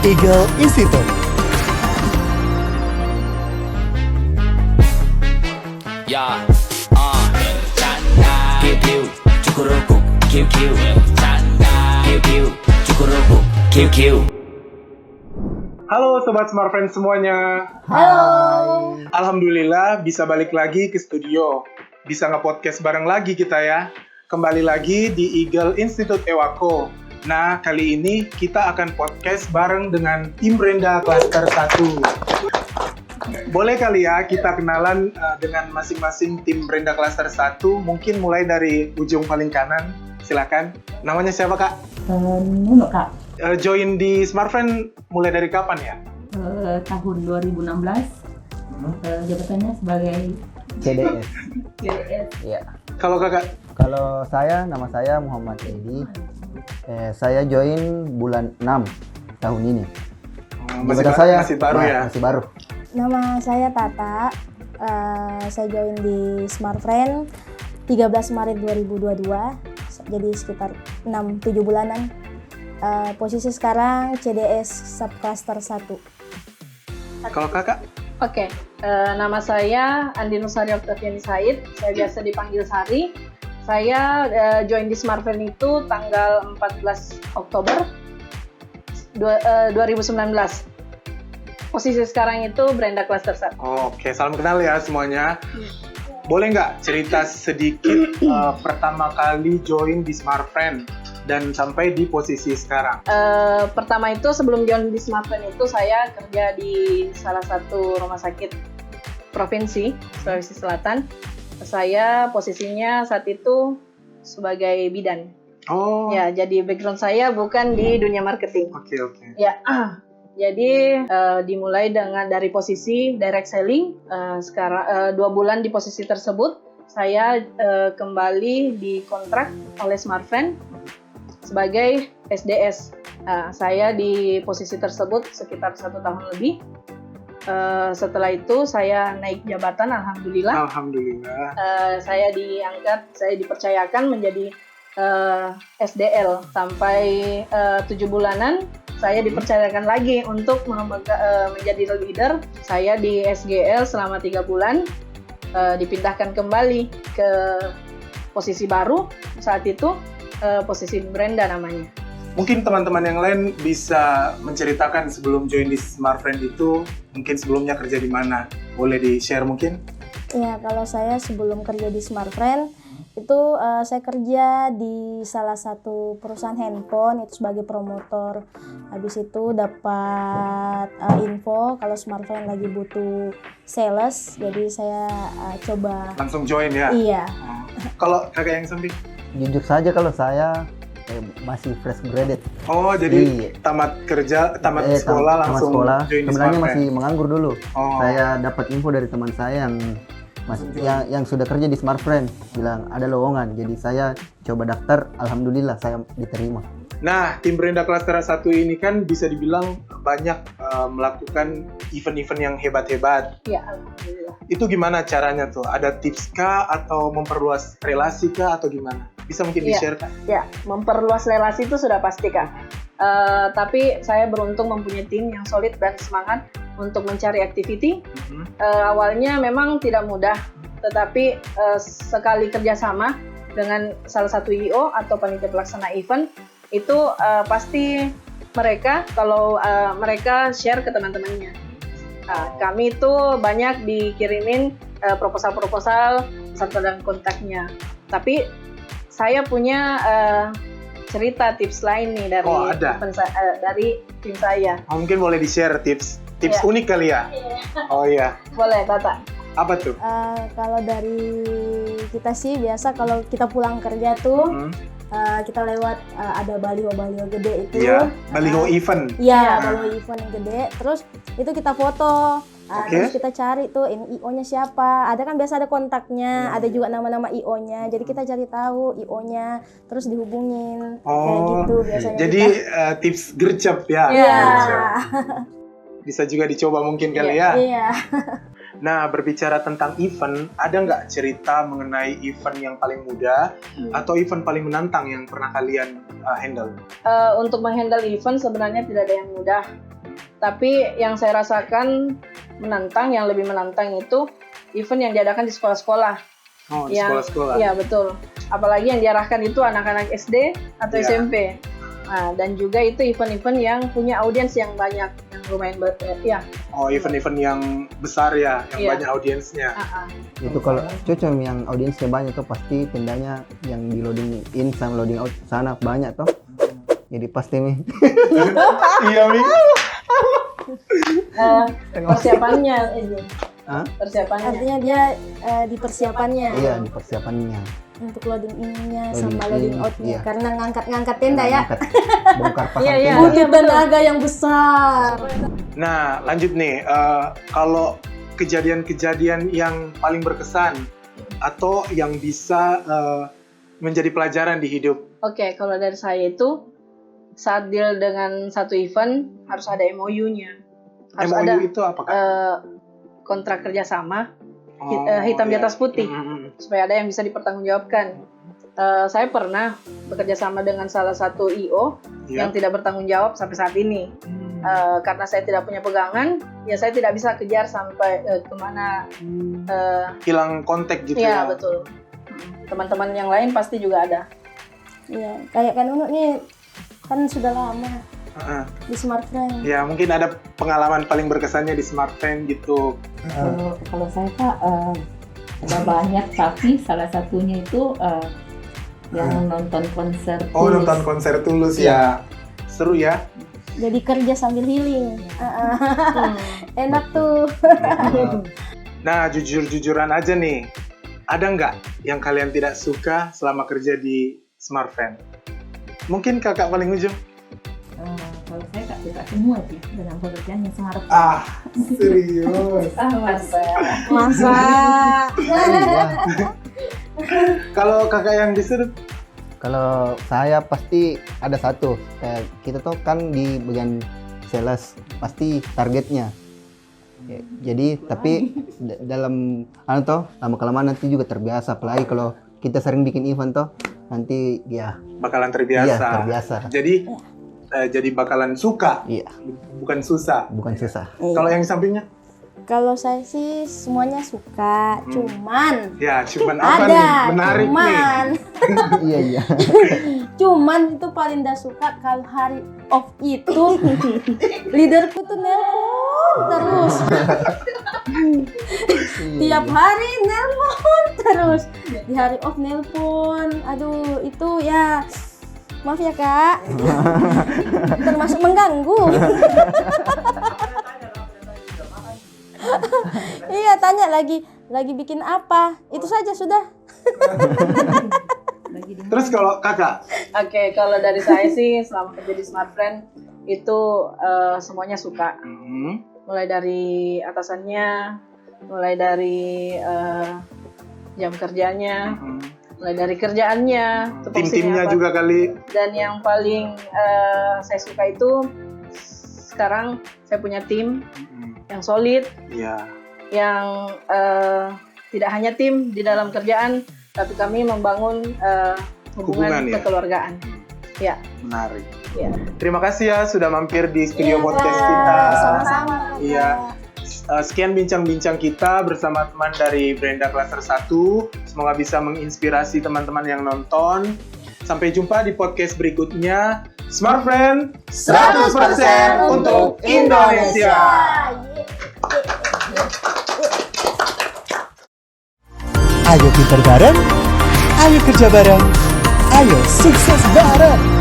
Eagle Institute. Ya, bercanda. Kiu cukurukuk, kiu bercanda. Kiu cukurukuk, kiu. Halo Sobat Smart Friends semuanya. Halo. Alhamdulillah bisa balik lagi ke studio. Bisa nge-podcast bareng lagi kita ya. Kembali lagi di Eagle Institute Ewako. Nah, kali ini kita akan podcast bareng dengan tim Brenda Cluster 1. Boleh kali ya kita kenalan dengan masing-masing tim Brenda Cluster 1. Mungkin mulai dari ujung paling kanan. Silakan. Namanya siapa, Kak? Nuno, Kak. Join di Smart Friend mulai dari kapan ya? Tahun 2016. Jabatannya sebagai CDS. CDS. Ya. Kalau Kakak? Kalau saya, nama saya Muhammad Edi. Saya join bulan 6 tahun ini. Masih baru ya? Masih baru. Nama saya Tata. Saya join di Smart Friend 13 Maret 2022. Jadi sekitar 6-7 bulanan. Posisi sekarang CDS Subcluster 1. Kalau Kakak? Oke, nama saya Andi Nusari Oktaviani Said. Saya biasa dipanggil Sari. Saya join di Smart Friend itu tanggal 14 Oktober 2019. Posisi sekarang itu Brenda Cluster 1. Oke, salam kenal ya semuanya. Boleh nggak cerita sedikit pertama kali join di Smart Friend dan sampai di posisi sekarang? Pertama itu sebelum join di Smart Friend itu saya kerja di salah satu rumah sakit provinsi Sulawesi Selatan. Saya posisinya saat itu sebagai bidan. Oh. Ya, jadi background saya bukan di dunia marketing. Oke. Ya, jadi dimulai dari posisi direct selling. Sekarang 2 bulan di posisi tersebut, saya kembali dikontrak oleh Smart Friend sebagai SDS. Saya di posisi tersebut sekitar 1 tahun lebih. Setelah itu saya naik jabatan, alhamdulillah. Saya dipercayakan menjadi SDL sampai 7 bulanan. Saya dipercayakan lagi untuk menjadi leader. Saya di SGL selama 3 bulan, dipindahkan kembali ke posisi baru. Saat itu posisi Brenda namanya. Mungkin teman-teman yang lain bisa menceritakan sebelum join di Smart Friend itu, mungkin sebelumnya kerja di mana? Boleh di-share mungkin? Ya, kalau saya sebelum kerja di Smart Friend, itu saya kerja di salah satu perusahaan handphone itu sebagai promotor. Habis itu dapat info kalau Smart Friend lagi butuh sales, jadi saya coba. Langsung join ya? Iya. Kalau kakak yang samping? Jujur saja kalau saya masih fresh graduate. Oh, jadi tamat sekolah langsung join di Smart Sebenarnya Friend? masih menganggur dulu. Oh. Saya dapat info dari teman saya yang sudah kerja di Smart Friend, bilang ada lowongan. Jadi saya coba daftar, alhamdulillah saya diterima. Nah, tim Brenda Cluster 1 ini kan bisa dibilang banyak melakukan event-event yang hebat-hebat. Ya, alhamdulillah. Itu gimana caranya tuh? Ada tips kah atau memperluas relasi kah atau gimana? Bisa mungkin di-share kan? Ya, memperluas relasi itu sudah pasti, Kak. Tapi saya beruntung mempunyai tim yang solid dan semangat untuk mencari activity. Awalnya memang tidak mudah, tetapi sekali kerjasama dengan salah satu IO atau panitia pelaksana event, itu pasti mereka, kalau mereka share ke teman-temannya. Kami itu banyak dikirimin proposal-proposal serta dan kontaknya. Tapi saya punya cerita tips lain nih dari dari tim saya. Mungkin boleh di-share tips unik kali ya? Oh iya. Boleh, Tata. Apa tuh? Kalau dari kita sih biasa kalau kita pulang kerja tuh kita lewat ada baliho gede itu. Iya, baliho event. Iya, baliho event yang gede. Terus itu kita foto. Terus kita cari tuh ini IO-nya siapa. Ada kan biasa ada kontaknya, ada juga nama-nama IO-nya. Jadi kita cari tahu IO-nya, terus dihubungin. Kayak gitu biasanya. Jadi tips gercep ya. Iya. Bisa juga dicoba mungkin kali ya. Iya. Nah, berbicara tentang event, ada nggak cerita mengenai event yang paling mudah atau event paling menantang yang pernah kalian handle? Untuk menghandle event sebenarnya tidak ada yang mudah. Tapi yang saya rasakan menantang, yang lebih menantang itu event yang diadakan di sekolah-sekolah. Oh, di sekolah-sekolah. Iya, betul. Apalagi yang diarahkan itu anak-anak SD atau Iya. SMP. Nah, dan juga itu event-event yang punya audiens yang banyak, yang lumayan ya. Oh, event-event yang besar ya, yang Iya. banyak audiensnya. Itu kalau cocok yang audiensnya banyak tuh pasti tendanya yang di loading in sama loading out sana banyak tuh. Jadi pasti nih. Iya, Mi. Persiapannya ini. Hah? Persiapannya. Artinya dia di persiapannya Iya, di persiapannya. untuk loading in-nya Loading sama loading in, outnya iya. karena ngangkat-ngangkat tenda ya. Angkat, bongkar pasang Iya, iya. tenda. Butuh tenaga yang besar. Nah, lanjut nih. Kalau kejadian-kejadian yang paling berkesan atau yang bisa menjadi pelajaran di hidup. Oke, kalau dari saya itu saat deal dengan satu event harus ada MOU-nya. Harus MOU ada itu apa, Kak? kontrak kerjasama Oh, hitam di iya. atas putih Mm-mm. supaya ada yang bisa dipertanggungjawabkan. Saya pernah bekerja sama dengan salah satu IO Iya. yang tidak bertanggung jawab sampai saat ini. Karena saya tidak punya pegangan, ya saya tidak bisa kejar sampai kemana. Hilang kontak gitu Ya ya. betul. Teman-teman yang lain pasti juga ada. Iya, kayak kan Unu nih kan sudah lama Heeh. di Smart Friend. Ya, mungkin ada pengalaman paling berkesannya di Smart Friend gitu. Kalau saya Kak ada banyak, tapi salah satunya itu yang nonton konser. Oh, Tulus. nonton konser Tulus ya. Seru ya. Jadi kerja sambil healing. Enak tuh. Nah, jujur-jujuran aja nih. Ada nggak yang kalian tidak suka selama kerja di Smart Friend? Mungkin kakak paling ujung. Kalau saya Kak suka semua sih dengan pekerjaan yang seharap. Serius. Masa. Kalau kakak yang disuruh, Kalau saya pasti ada satu, kayak kita tuh kan di bagian sales pasti targetnya. Ya, jadi tapi dalam lama kelamaan nanti juga terbiasa, apalagi kalau kita sering bikin event tuh nanti ya bakalan terbiasa. iya, terbiasa. Jadi bakalan suka, Iya, bukan susah. bukan susah. Kalau yang di sampingnya? Kalau saya sih semuanya suka, cuman Ya, cuman apa nih? ada, Menarik cuman Iya, iya. cuman itu paling dah suka kalau hari off itu leaderku tuh nelpon terus. Tiap hari nelpon terus. Di hari off nelpon. Aduh, itu ya maaf ya Kak. Termasuk mengganggu. Iya, tanya lagi bikin apa? Itu saja sudah. Terus kalau kakak? Oke, kalau dari saya sih selama kerja di Smart Friend itu semuanya suka. Mulai dari atasannya, mulai dari jam kerjanya, mulai dari kerjaannya, Tim-timnya apa. juga kali. Dan yang paling saya suka itu sekarang saya punya tim yang solid, Iya. yang tidak hanya tim di dalam kerjaan, tapi kami membangun Hubungan, hubungan ya? kekeluargaan. Ya, Menarik. ya. Terima kasih ya sudah mampir di studio Iya, podcast Kak. kita. Sama-sama. Iya. Sekian bincang-bincang kita bersama teman dari Brenda Cluster 1. Semoga bisa menginspirasi teman-teman yang nonton. Sampai jumpa di podcast berikutnya. Smart Friend 100% untuk Indonesia. Ayo pintar bareng, ayo kerja bareng, ayo sukses bareng.